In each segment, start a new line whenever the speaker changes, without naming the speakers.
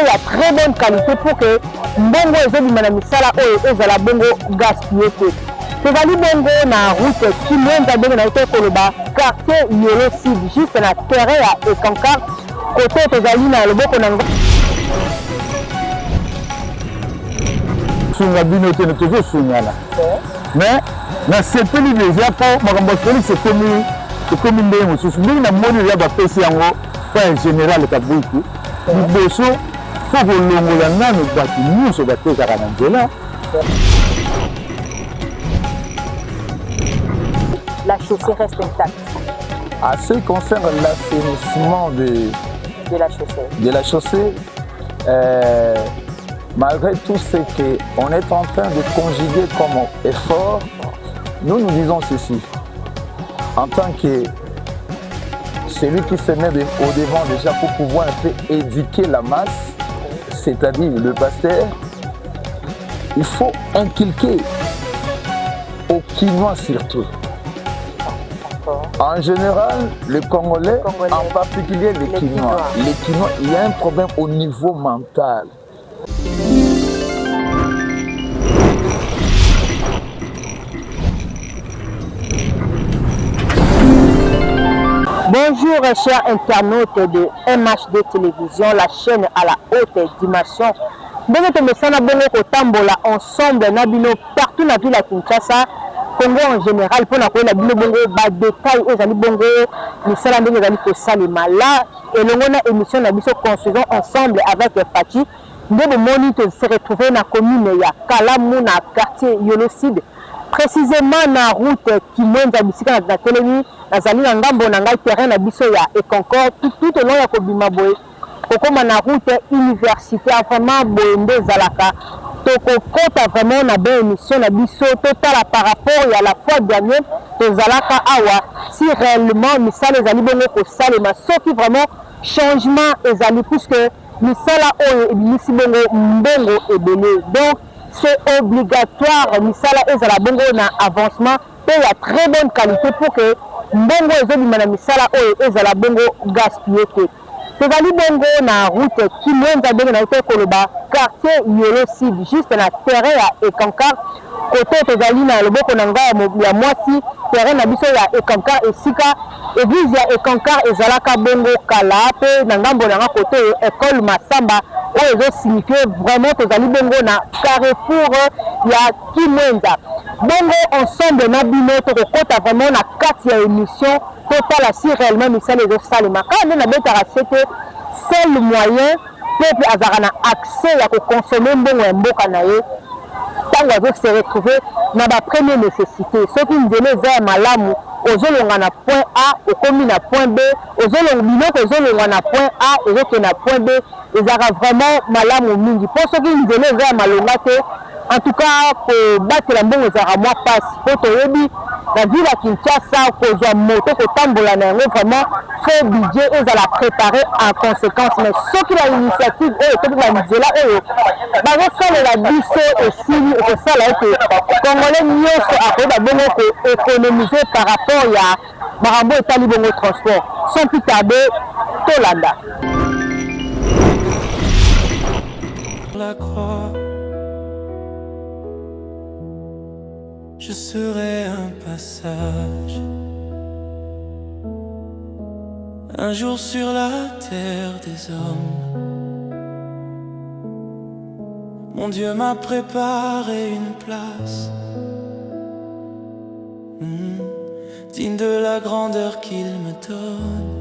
il y a très bonne qualité pour que mbongo ezobima na misala oyo ezala bongo gaspillé te. Tozali bongo na route Kimwenza ndenge na ete koloba quartier Yolo Sud juste na terrain ya Ekankar côté tozali na loboko na ngo
sunga bino te tozo sungana mais na sepeli déjà po makambo Félix ekomi ndenge mosusu ndenge na moni ya bapesi yango pa général Kabwiki liboso fo kolongola nano bato nyonso batekaka na nzela.
La chaussée reste intacte.
À ce qui concerne l'assainissement de la chaussée, malgré tout ce qu'on est en train de conjuguer comme effort, nous disons ceci. En tant que celui qui se met au devant déjà pour pouvoir un peu éduquer la masse, c'est-à-dire le pasteur, il faut inculquer aux Kinois surtout. En général, les Congolais, en particulier les Kinois, il y a un problème au niveau mental.
Bonjour chers internautes de MHD Télévision, la chaîne à la haute dimension. Bonjour tout le monde, kotambola ensemble nabino partout dans la ville de Kinshasa, Congo en général, pour la bino bongo ba détail ezali bongo misala ndenge ezali ko salima là et l'on a émission na biso construisons ensemble avec Pachi. Nous moni te se retrouver na commune ya Kalamu na quartier Yolo Sud. Précisément na route Kimwenza bisika na telemi nazali na ngambo na ngai terrain na biso ya Econcord tout au long ya kobima boye kokoma na route universitaire vraiment boye nde zalaka tokokota vraiment na be émission na biso totala par rapport à la fois dernier tozalaka awa si réellement misala ezali bongo kosalema soki vraiment changement ezali puisque misala oyo ebimisi bongo mbongo ebele donc c'est obligatoire misala ezala bongo na avancement pe ya très bonne qualité pour que mbongo ezobima na misala oyo ezala bongo gaspillé te. Tozali bongo na route Kimwenza ndenge na ete koloba quartier Yolo Sud juste na terrain ya Ekankar côté tozali na loboko na ngai ya mwasi terrain na biso ya Ekankar esika église ya Ekankar ezalaka bongo kala pe na ngambo na côté école Masamba oyo ezo signifier vraiment tozali bongo na carrefour ya Kimwenza. Bongo ensemble na bino tokokota vraiment na kati ya émission totala si réellement misala ezosalema kaka nde nabetaka sete seul moyen peuple azalaka na accès ya kokonsome mbongo ya mboka na ye ntango azo se retrouver na bapremière nécessité soki nzela eza ya malamu ozolonga na point A okomi na point B biloko ezolongwa na point A ezoke na point B ezalaka vraiment malamu mingi mpo soki nzela eza ya malonga te en tout cas kobatela mbongo ezalaka mwa pasi mpo toyebi na ville ya Kinshasa kozwa moto kotambola na yango vraiment fo budget ezala préparé en conséquence mais soki na initiative oyo toki na nzela oyo bazosalela biso esili ekosala ete congolais nyonso akoyeba bongo koéconomiser par rapport ya makambo etali bongo transport sans plus tarder tolanda.
La croix, je serai un passage, un jour sur la terre des hommes. Mon Dieu m'a préparé une place, digne de la grandeur qu'il me donne.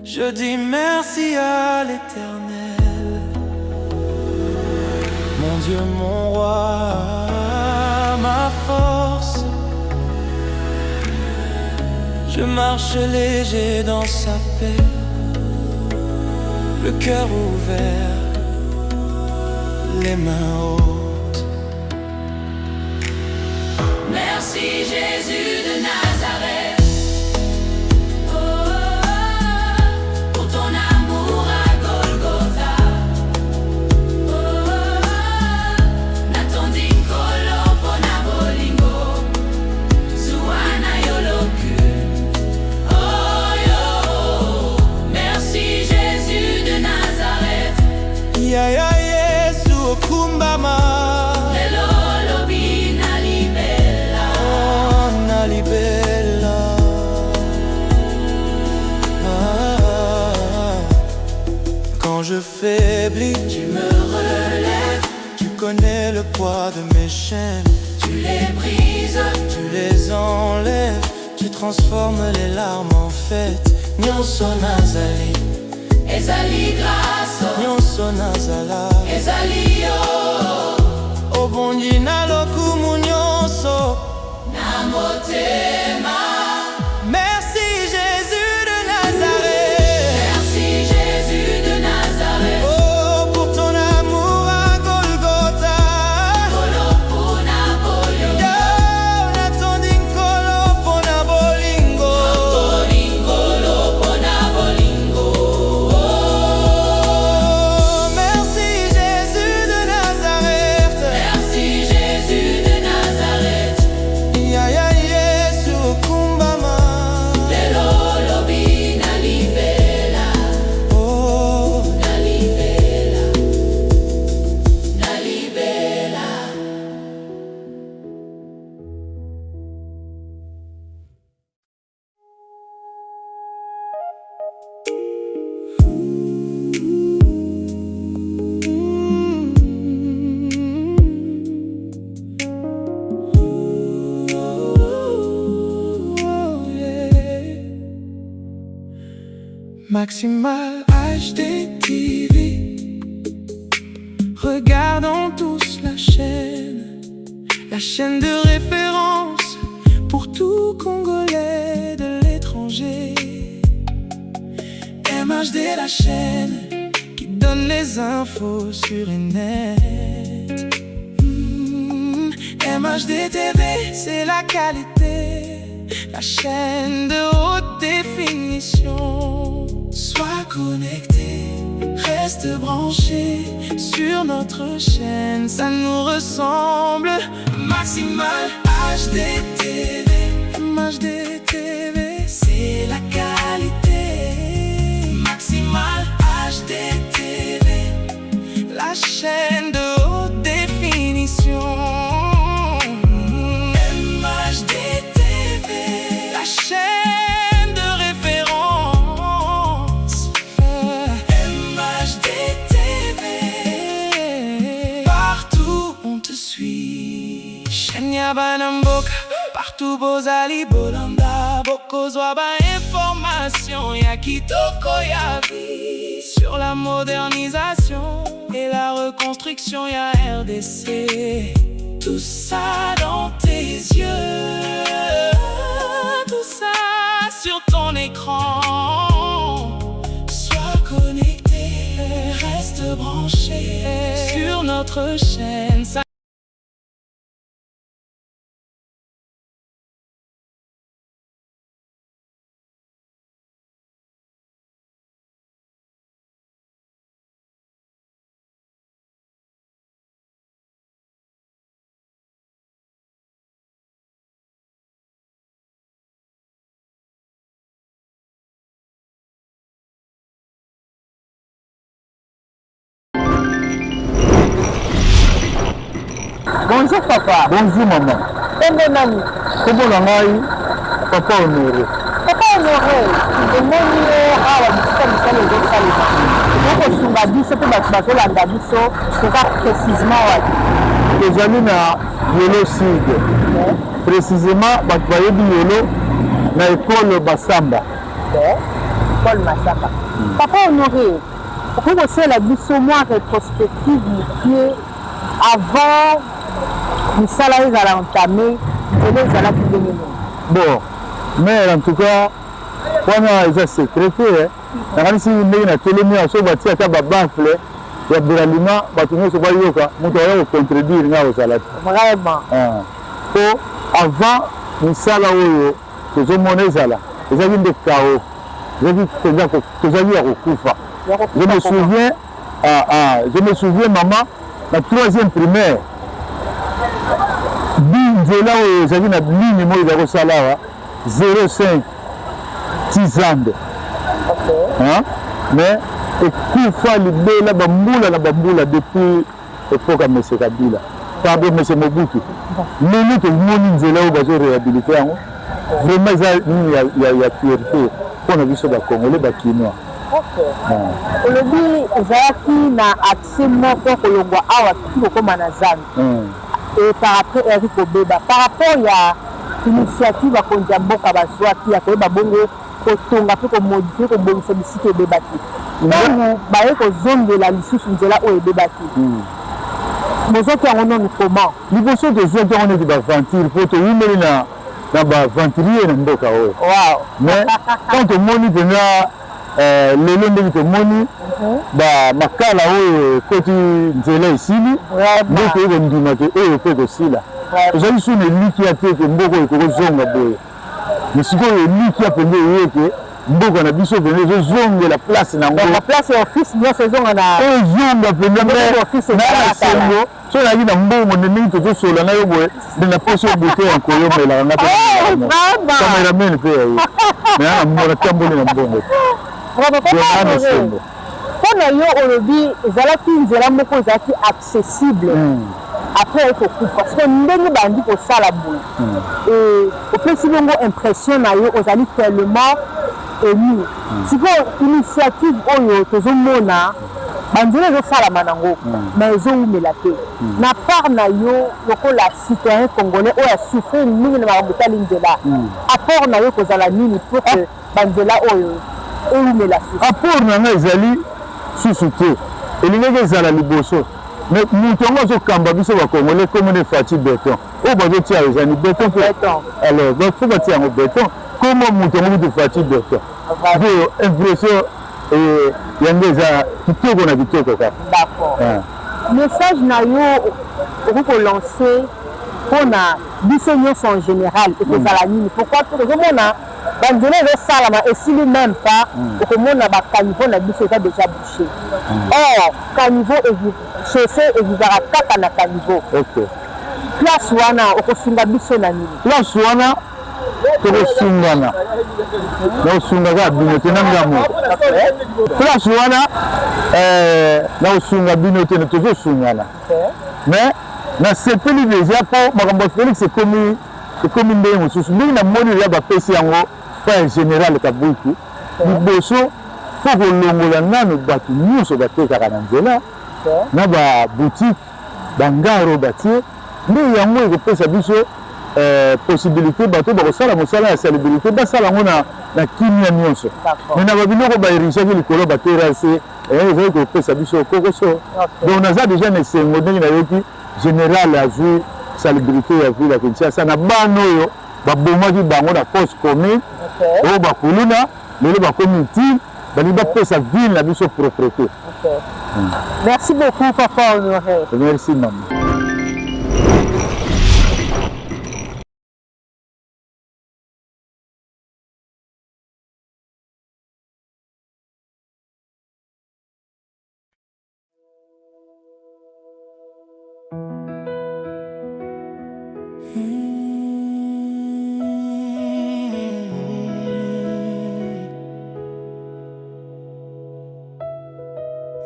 Je dis merci à l'Éternel, mon Dieu, mon roi, ma force. Je marche léger dans sa paix, le cœur ouvert, les mains hautes.
Merci Jésus de Nazareth. Jésus
je faiblis,
tu me relèves,
tu connais le poids de mes chaînes,
tu les brises,
tu les enlèves, tu transformes les larmes en fête. Nyonso nazali,
ezali grâce,
nyonso nazala,
ezali yo,
obongi na lokumu nyonso,
na motema.
Merci Jésus de Nazareth.
Merci Jésus de Nazareth.
Oh, pour ton amour à Golgotha.
Kolo pona bolingo.
Yo, natondi nkolo pona bolingo.
Bolingolo pona bolingo.
Oh, merci Jésus de Nazareth.
Merci Jésus de Nazareth.
Ya ya Yesu kumbama.
Lelo lobi na libela,
Oh,
na libela, na libela.
Maximal HD TV. Regardons tous la chaîne de référence pour tout Congolais de l'étranger. MHD, la chaîne qui donne les infos sur Net. MHD TV, c'est la qualité, la chaîne de haute définition. Sois connecté, reste branché sur notre chaîne, ça nous ressemble. Maximal HD TV, MHD TV, c'est la qualité. Maximal HD TV, la chaîne de haute définition. MHD TV, la chaîne de référence. MHD TV, partout on te suit. Chaîne ya banamboka, partout bozali bolanda. Boko zwa ba information ya kitoko ya vie. Sur la modernisation et la reconstruction ya RDC. Tout ça dans tes yeux, tout ça sur ton écran. Sois connecté, reste branché sur notre chaîne.
Bonjour papa.
Bonjour maman.
Kombo nani?
Kombo na ngai Papa Honoré.
Papa Honoré, omoni yo awa bisika misala ezosalema. Okosunga biso mpe bato bazolanda biso toza précisement wapi?
Tozali na Yolo Sud. Précisément bato bayebi Yolo na école Basamba.
Paul Masaka. Papa Honoré, okoki kosalela biso mwa rétrospective mokie avant misala ezala entamé, nzela ezalaki ndenge nini?
Bon, mais en tout cas, wana eza secrétaire, nakanisi ndenge na telemi aso batia ata babafle ya bralima bato nyonso bayoka moto aya kocontredire nga kozala te.
Vraiment.
Po avant misala oyo tozomona ezala ezalaki nde kao, tozali ya kokufa. Je me souviens maman na 3e primaire binzela oyo ezalaki na ligne moko eza kosala awa 05 Tizande. Mais ekufa libela bambula na bambula depuis époque ya Mese Kabila, pardon Mese Mobutu. Mimi tomoni nzela oyo bazoréhabilite yango vraiment eza nini ya fierté mpona biso bakongole bakinois.
olobi ezalaki na accès moko kolongwa awa soki kokóma na Zambie et par rapport Eric Obeba par rapport ya initiative akonzi ya mboka bazwaki ya koyeba bongo kotonga mpe komodifie kobongisa bisika ebebaki ntango baye kozongela lisusu nzela oyo ebebaki bozwaki yango noni comment
liboso tozwaki yango neti baventire mpo toyimeli na baventurier na mboka oyo mais quand tomoni mpenza lelo ndenge tomoni makala oyo ekoti nzela esili nde toyei kondima te oyo mpe kosila tozali suna elikia te ke mboka oyo ekokozonga boye mais sikoyo elikia mpenza eyeke mboka na biso mpenza ezozongela place nango
place ya office nyonso ezonga na
ezonga mpenza na sengo so nayaki na mbongo nde ndenge tozosola na yo boye nde na poso oyo bote ya koyomelaka nga cameraman mpe yaye mais ana mbona tamboli na mbongo
mpona yo olobi ezalaki nzela moko ezalaki accessible après ekokufa parceke ndenge bandi kosala boye opesi bongo impression na yo ozali tellement ému sikoyo initiative oyo tozomona banzela ezosalama nango mais ezowumela te na part na yo lokola citoyen congolais oyo asouffrir mingi na makambo etali nzela apport na yo kozala nini pour que banzela oyo ewumela susu
apport na nga ezali susu te elingaki ezala liboso mais moto yango azokamba biso bacongolais comme ne fati béton oyo bazotia ezani béton mpe alors fo batia yango béton comme moto yango kutu fati béton mpe impression yango eza kitoko na kitoko kaka
d'accord message na yo okoki kolance mpona biso nyonso en général ekozala nini pourquoi tozomona banzela ezosalama esili même pas okomona bakaniveau na biso eza déjà bouché or caniveau chaussée evivaka kaka na caniveau place wana okosunga biso na nini
place wana tokosungana naosungaka bino te na ngambo place wana naosunga bino te tozosungana mais nasepeli deja mpo makambo ya Félix ekomi ndenge mosusu ndenge namoni ya bapesi yango mpo ya général Kabuku liboso mpo kolongola nano bato nyonso batekaka na nzela na baboutique bangaro batie nde yango ekopesa biso possibilité bato bakosala mosala ya salubrité basala yango na kimia nyonso me na babiloko baerichaki likolo baterase ezali kopesa biso kokoso donc naza déjà na esengo ndenge nayoki général azwi salubrité ya ville ya Kinshasa na bana oyo babomaki bango na force commune oyo bakuluna lelo bakomi utile balingi bapesa ville na biso propreté.
Merci beaucoup papa Honoré.
Merci maman.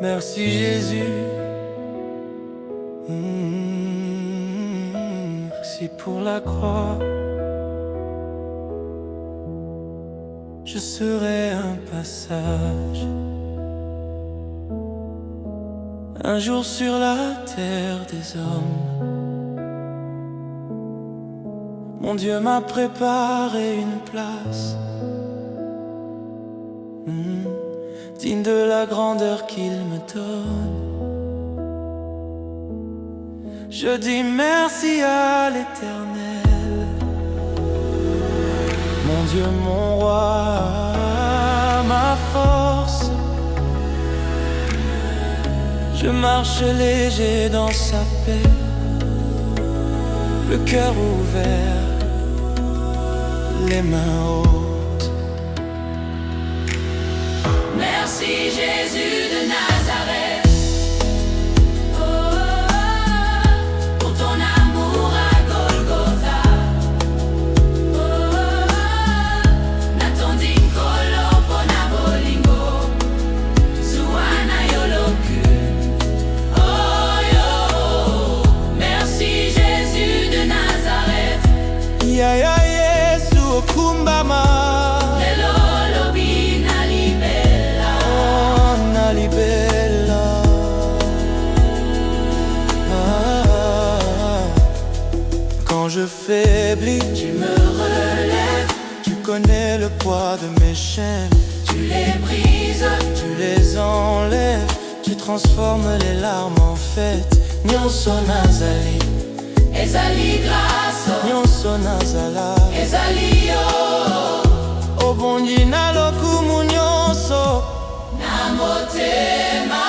Merci Jésus, merci pour la croix. Je serai un passage, un jour sur la terre des hommes. Mon Dieu m'a préparé une place, digne de la grandeur qu'il me donne. Je dis merci à l'Éternel, mon Dieu, mon roi, ma force. Je marche léger dans sa paix, le cœur ouvert, les mains hautes.
Merci Jésus de Nazareth. Pour ton amour à Golgotha. Natondi kolo pona bolingo. Suana yoloku. Oh yo. Merci Jésus de Nazareth.
Ya ya Yesu okumbama. et le poids de mes chaînes.
Tu les brises,
Tu les enlèves, tu transformes les larmes en fête. Nyonso nazali,
ezali grâce,
nyonso nazala.
ezali yo,
Obongi na lokumu nyonso.
na motema.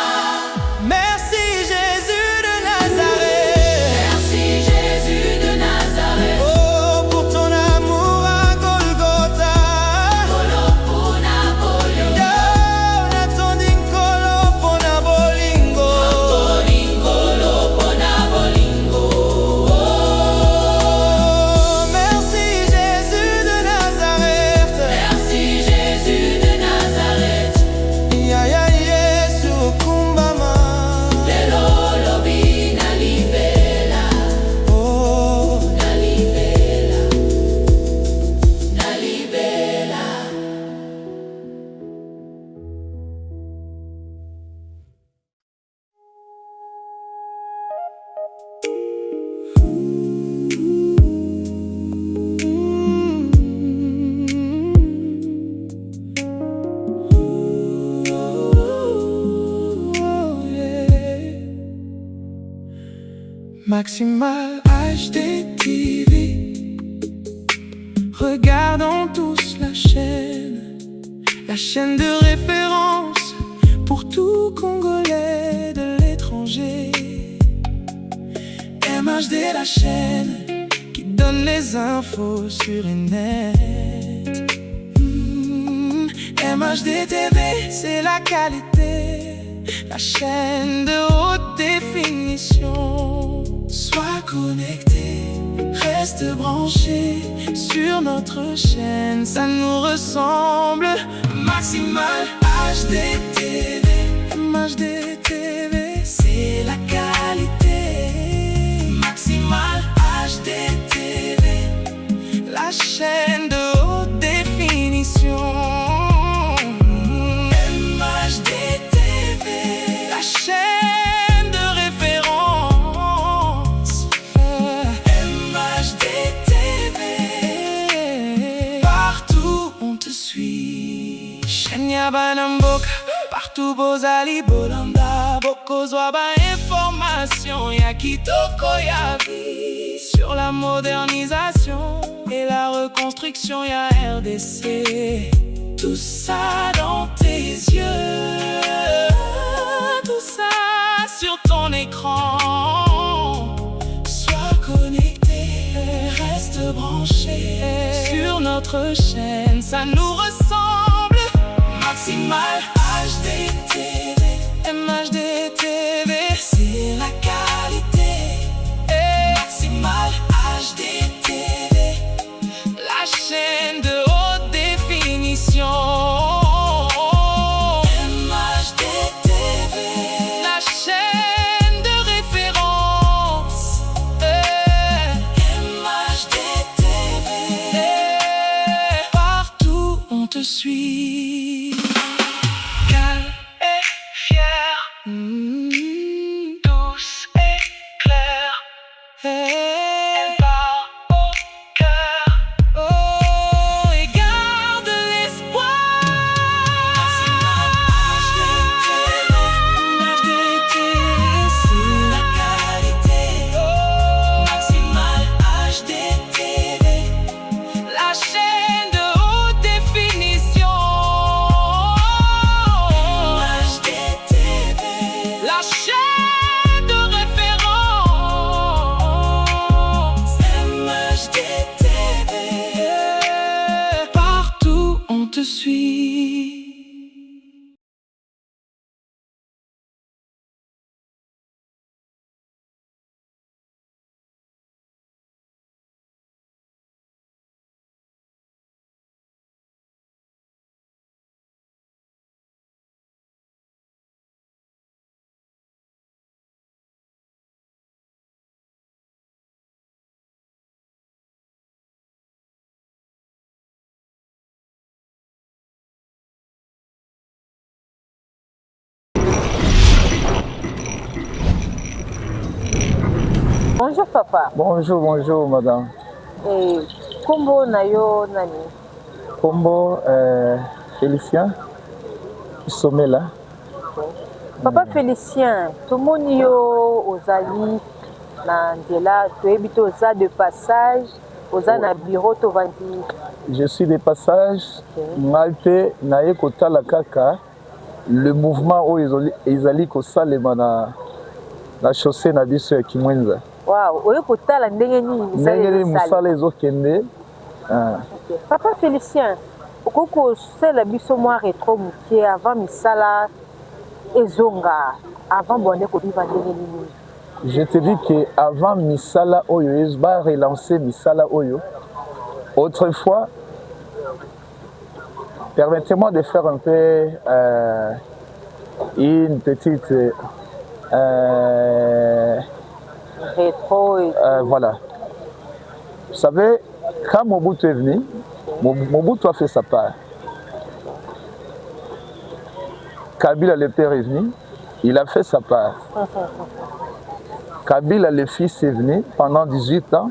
Merci Jésus de Nazareth.
Merci Jésus de Nazareth.
Oh, pour ton amour à Golgotha.
Kolo pona bolingo,
Yo, natondi nkolo pona bolingo.
bolingolo pona bolingo.
Oh, merci Jésus de Nazareth.
Merci Jésus de Nazareth.
Ya ya Yesu kumbama.
Lelo lobi na libela,
Oh,
na libela, na libela.
Maximal HD TV. Regardons tous la chaîne de référence pour tout Congolais de l'étranger. MHD, la chaîne qui donne les infos sur le net. MHD TV, c'est la qualité, la chaîne de haute définition. Sois connecté, reste branché sur notre chaîne, ça nous ressemble. Maximal HD TV, MHD TV, c'est la qualité. Maximal HD TV, la chaîne de haute définition. MHD TV, la chaîne de référence. MHD TV, partout on te suit. Shenya Banamboka, partout Bozali Bolanda. Bokozwa ba information, ya kitoko ya vie. Sur la modernisation et la reconstruction, ya RDC. Tout ça dans tes yeux, tout ça sur ton écran. Sois connecté, reste branché sur notre chaîne, ça nous ressemble. Maximal HD TV, MHD TV, c'est la qualité. Maximal HD TV, la chaîne de haute définition. MHD TV, la chaîne de référence. MHD TV, partout on te suit. Calme et fière, douce et claire. Elle part au cœur, oh, et garde l'espoir. Maximal HD TV, c'est la qualité. Maximal HD TV, la chaîne de haute définition. MHD TV, la chaîne de référence. MHD TV, partout on te suit.
Bonjour papa.
Bonjour, bonjour madame.
Kombo na yo nani?
Combo Félicien, sommet là.
Papa Félicien, tomoni yo ozali na nzela toyebi te oza de passage oza na bureau tovandi.
Je suis de passage, Malte naye kotala kaka le mouvement oyo ezali kosalema na chaussée na biso ya Kimwenza.
Wow, oyo kotala ndenge nini
ndenge mosala ezokende.
Papa Félicien, okoki kosala biso mwa rétro mokie avant misala ezonga, avant bonde kobiva ndenge nini?
Je te dis que avant misala oyo va relancer misala oyo. Autrefois, permettez-moi de faire un peu une petite
rétro.
Voilà. Vous savez, quand Mobutu est venu, Mobutu a fait sa part. Kabila le père est venu, il a fait sa part. Kabila le fils est venu pendant 18 ans,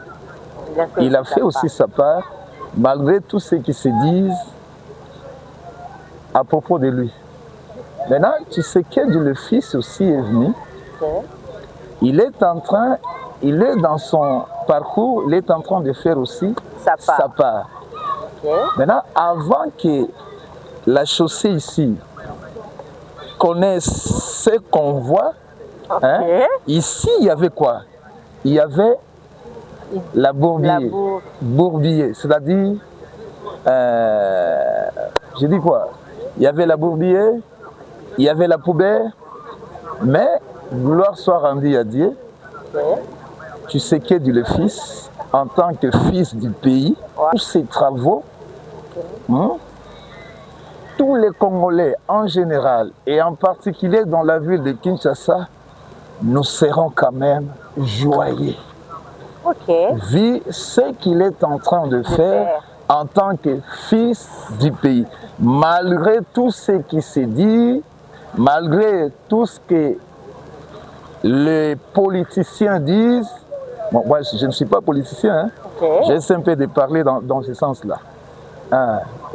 il a fait aussi sa part, malgré tout ce qui se disent à propos de lui. Maintenant, tu sais que le fils aussi est venu. Il est dans son parcours, il est en train de faire aussi sa part. Maintenant, avant que la chaussée ici connaisse ce qu'on voit, ici il y avait quoi? Il y avait la bourbier, c'est-à-dire, je dis quoi? Il y avait la bourbier, il y avait la poubelle, mais gloire soit rendue à Dieu. Tu sais que le fils, en tant que fils du pays, tous ses travaux, tous les Congolais en général, et en particulier dans la ville de Kinshasa, nous serons quand même joyeux. Vu ce qu'il est en train de faire en tant que fils du pays. Malgré tout ce qui se dit, malgré tout ce que les politiciens disent, bon, moi je ne suis pas politicien, j'essaie un peu de parler dans ce sens-là.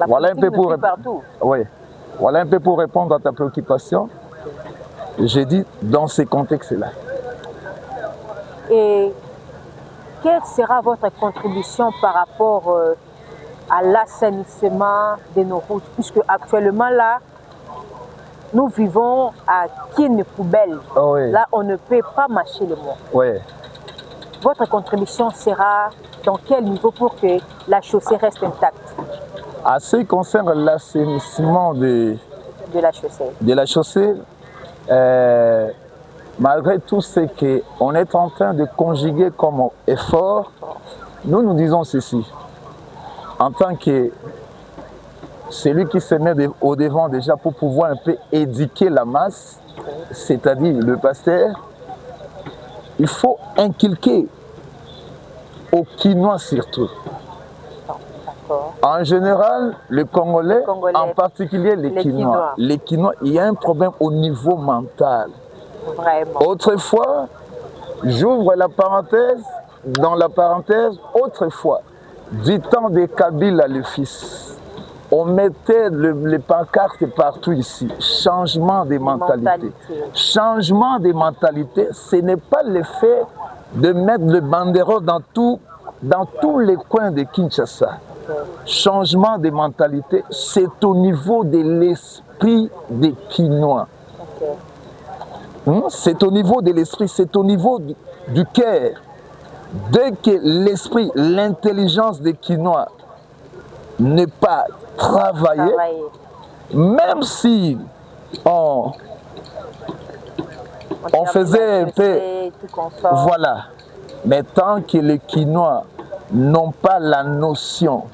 Voilà un peu pour voilà un peu pour répondre à ta préoccupation. J'ai dit dans ce contexte-là.
Et quelle sera votre contribution par rapport à l'assainissement de nos routes, puisque actuellement là, nous vivons à Kin Poubelle. Là, on ne peut pas marcher le mot. Votre contribution sera dans quel niveau pour que la chaussée reste intacte?
À ce qui concerne l'assainissement de la chaussée, malgré tout ce qu'on est en train de conjuguer comme effort, nous disons ceci. En tant que celui qui se met au devant déjà pour pouvoir un peu éduquer la masse, c'est-à-dire le pasteur, il faut inculquer aux Kinois surtout. En général, les Congolais, en particulier les Kinois. Les Kinois, il y a un problème au niveau mental.
Vraiment.
Autrefois, j'ouvre la parenthèse, dans la parenthèse, autrefois, du temps de Kabila le fils, on mettait les pancartes partout ici. Changement de mentalité. Changement de mentalité, ce n'est pas le fait de mettre le banderole dans tous les coins de Kinshasa. Changement de mentalité, c'est au niveau de l'esprit des Kinois. C'est au niveau de l'esprit, c'est au niveau du cœur. Dès que l'esprit, l'intelligence des Kinois n'est pas travaillée, même si on faisait un peu, voilà, mais tant que les Kinois n'ont pas la notion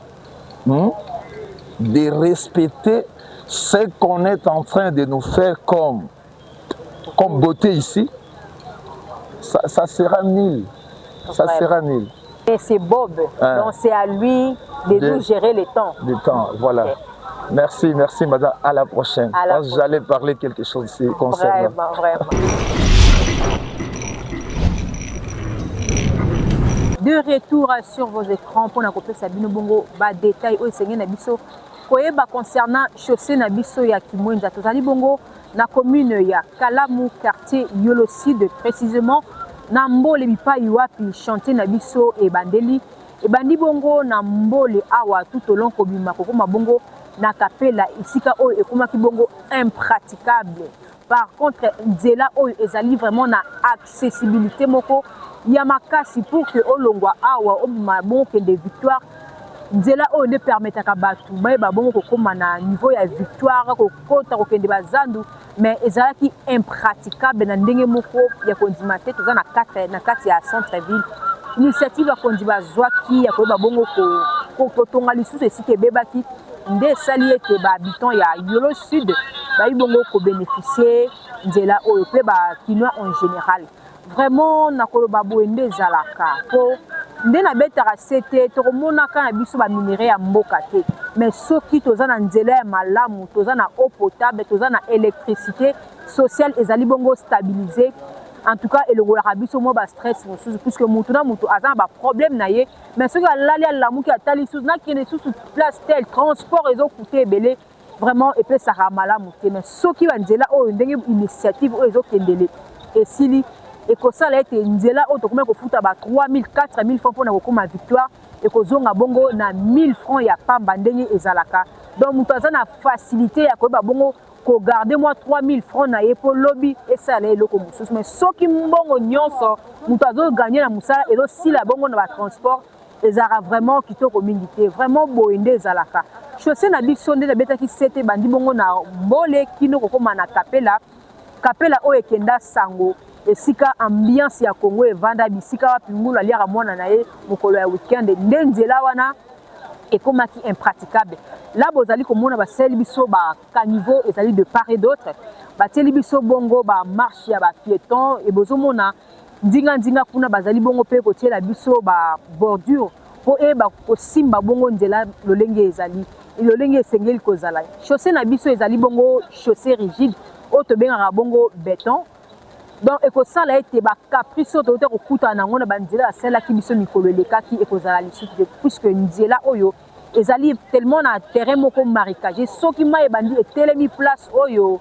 de respecter ce qu'on est en train de nous faire comme beauté ici, ça sera nul. Ça sera nul.
Et c'est Bob, donc c'est à lui de nous gérer le temps.
Le temps, voilà. Okay. Merci madame, à la prochaine. J'allais parler quelque chose ici concernant.
Vraiment. de retour sur vos écrans pour nakopé Sabino Bongo ba détail au sengé na biso koyeba concernant chaussée na biso ya Kimwenza tozali bongo na commune ya Kalamu quartier Yoloside précisément na mbole bipai wapi chantier na biso e bandeli e bandi bongo na mbole awa tout au long kobima kokoma bongo na kapela isika oyo ekomaki bongo impraticable. Par contre nzela oyo ezali vraiment na accessibilité moko ya makasi pour que olongwa awa obima bongo kende victoire nzela oyo ne permetaka batu bayeba bongo kokoma na niveau ya victoire kokota kokende bazandu mais ezalaki impraticable na ndenge moko ya kondima te toza na kati ya centre ville initiative ya kondi bazwaki ya koyeba bongo kotonga lisusu esika ebebaki nde esali ete bahabitant ya Yolo Sud bayi bongo kobénéficier nzela oyo mpe bakinois en général vraiment nakoloba boye nde ezalaka po nde nabetaka se te tokomonaka na biso baminere ya mboka te mais soki toza na nzela ya malamu toza na eau potable toza na électricité sociale ezali bongo stabilisé en tout cas elongolaka biso mwa bastress mosusu puisque mutu na mutu aza na baproblème na ye mais soki alali alamuki atali lisusu nakende lisusu place tel transport ezokute ebele vraiment epesaka malamu te mais soki banzela oyo ndenge initiative oyo ezokendele esili ekosala ete nzela oyo tokomaki kofuta ba 3000 4000 francs mpona kokoma victoire ekozonga bongo na 1000 francs ya pamba ndenge ezalaka donc mutu aza na facilité ya koyeba bongo kogarde moi 3000 francs na ye po lobi esala eloko mosusu mais soki mbongo nyonso mutu azoganye na mosala ezosila bongo na batransport ezalaka vraiment kitoko mingi te vraiment boye nde ezalaka chaussée na biso nde nabetaki sete bandi bongo na mbole kino kokoma na kapela oyo ekenda sango esika ambiance ya Congo evanda bisika wapi ngulu aliaka mwana na ye mokolo ya weekend nde nzela wana ekomaki impraticable là bozali komona baseli biso ba caniveau ezali de part et d'autre batieli biso bongo ba marche ya ba piéton et bozomona ndinga kuna bazali bongo pe kotiela biso ba bordure po eba kosimba bongo nzela lolenge ezali lolenge esengeli kozala chaussée na biso ezali bongo chaussée rigide oyo tobengaka bongo béton donc ekosala ete bacaprice oyo toyota kokutana nango na banzela asalaki biso mikolo elekaki ekozala lisusu puisque nzela oyo ezali tellement na terrain moko marécagé soki mai ebandi etelemi place oyo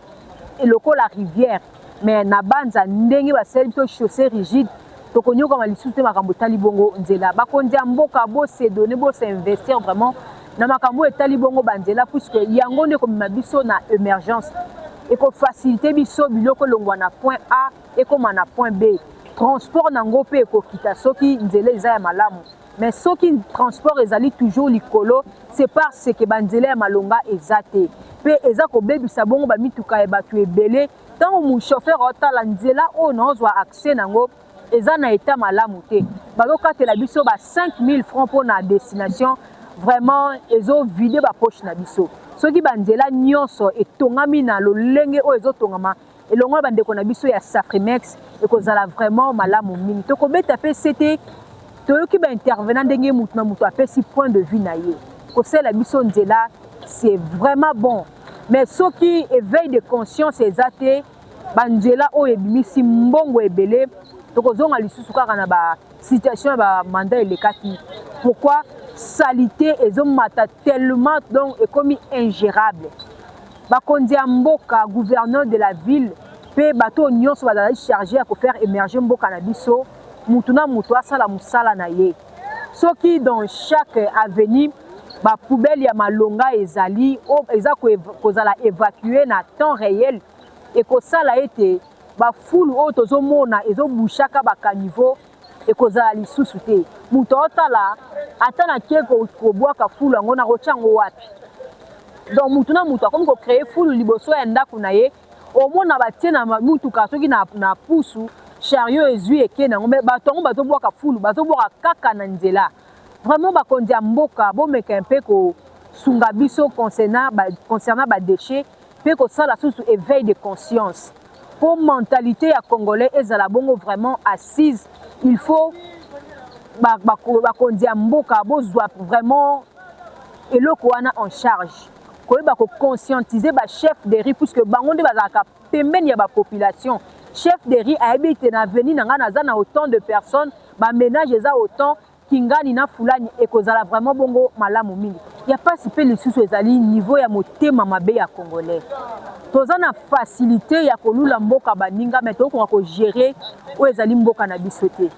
lokola rivière mais na banza ndenge basali biso chaussée rigide tokonyokama lisusu te makambo etali bongo nzela bakonzi ya mboka bosedone bosinvestir vraiment na makambo etali bongo banzela puisque yango nde komema biso na émergence ekofacilité biso biloko elongwa na point A ekoma na point B transport nango mpe ekokita soki nzela eza ya malamu mais soki transport ezali toujours likolo c'est parce que banzela ya malonga eza te mpe eza kobebisa bongo bamituka ya bato ebele ntango mochauffeur otala nzela oyo naozwa accès nango eza na état malamu te bazokatela biso ba 5000 francs mpona destination vraiment ezovide bapoche na biso soki banzela nyonso etongami na lolenge oyo ezotongama elongo na bandeko na biso ya Safrimex ekozala vraiment malamu mingi tokobeta mpe sete toyoki baintervenant ndenge mutu na mutu apesi point de vue na ye kosala biso nzela c'est vraiment bon mais soki éveil de conscience eza te banzela oyo ebimisi mbongo ebele tokozonga lisusu kaka na basituation ya bamanda elekaki pourquoi salité ezomata tellement donc ekomi ingérable bakonzi ya mboka gouverneur de la ville mpe bato nyonso bazali chargé ya kofaire émerger mboka na biso mutu na mutu asala mosala na ye soki dans chaque avenue bapoubele ya malonga ezali eza kozala évacuer na temps réel ekosala ete bafulu oyo tozomona ezobushaka bakaniveau ekozala lisusu te mutu otala ata na kie kobwaka fulu yango nakotya yango wapi donc mutu na mutu akomi kocreye fulu liboso ya ndako na ye omona batie na mutuka soki na pusu chariot ezwi eke nango me bato yango bazobwaka fulu bazobwaka kaka na nzela vraiment bakonzi ya mboka bomeka mpe kosunga biso concernant badéchet mpe kosala susu éveil de conscience po mentalité ya congolais ezala bongo vraiment assise il faut bakonzi ya mboka bozwa vraiment eloko wana en charge koyeba koconscientiser bachef de riz puisque bango nde bazalaka pembeni ya bapopulation chef de riz ayebi ete na veni na ngai naza na autant de personnes baménage eza autant kingani na fulani ekozala vraiment bongo malamu mingi ya pasi pe lisusu ezali niveau ya motema mabe ya congolais toza na facilité ya kolula mboka baninga mais tokoka ko gérer o ezali mboka na biso te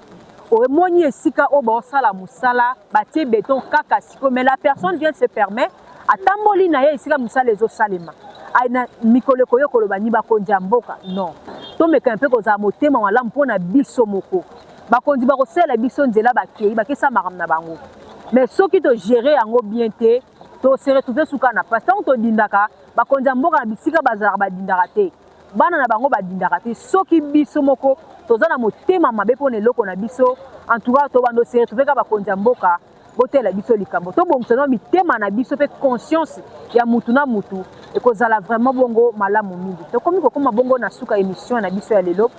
omoni esika o baosala musala batie béton kaka siko mais la personne vient se permettre atamboli na ye esika musala ezosalema aina mikolo koyo koloba ni bakonzi ya mboka non tomeka mpe kozala motema malamu mpona biso moko bakonzi bakosala biso nzela bakei bakesa makambo na bango mais soki to gérer yango bien te to se retrouver suka na place tant to dindaka bakonzi ya mboka na bisika bazalaka badindaka te bana na bango badindaka te soki biso moko toza na motema mabe mpona eloko na biso en tout cas to bando se retrouver ka bakonzi ya mboka botela biso likambo tobongisana mitema na biso mpe conscience ya mutu na mutu ekozala vraiment bongo malamu mingi tokomi kokoma bongo na suka émission na biso ya lelo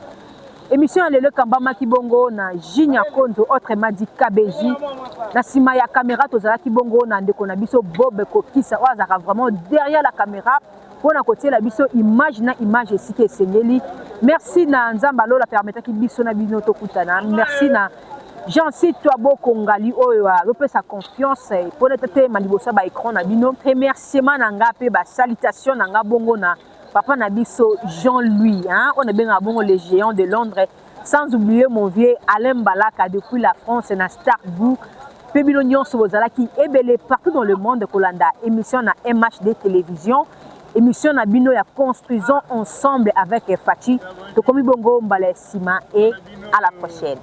émission ya lelo kambamaki bongo na Jinya Konzo autrement dit KBJ na sima ya caméra tozalaki bongo na ndeko na biso Bob Kokisa oyo azalaka vraiment derrière la caméra mpona kotiela biso image na image esika esengeli merci na nzambe alola permetaki biso na bino tokutana merci na Jean-Cy Twabo Kongali oyo sa confiance pour être malibosa ba écran na bino remerciement na nga pe ba salutation na nga bongo na papa na biso Jean-Louis hein on a bien bongo les géants de Londres sans oublier mon vieux Alain Balaka depuis la France na Starbourg pe bino nyonso bozala ki ebele partout dans le monde kolanda émission na MHD télévision émission na bino ya construisons ensemble avec Fati to komi bongo mbala sima et à la prochaine.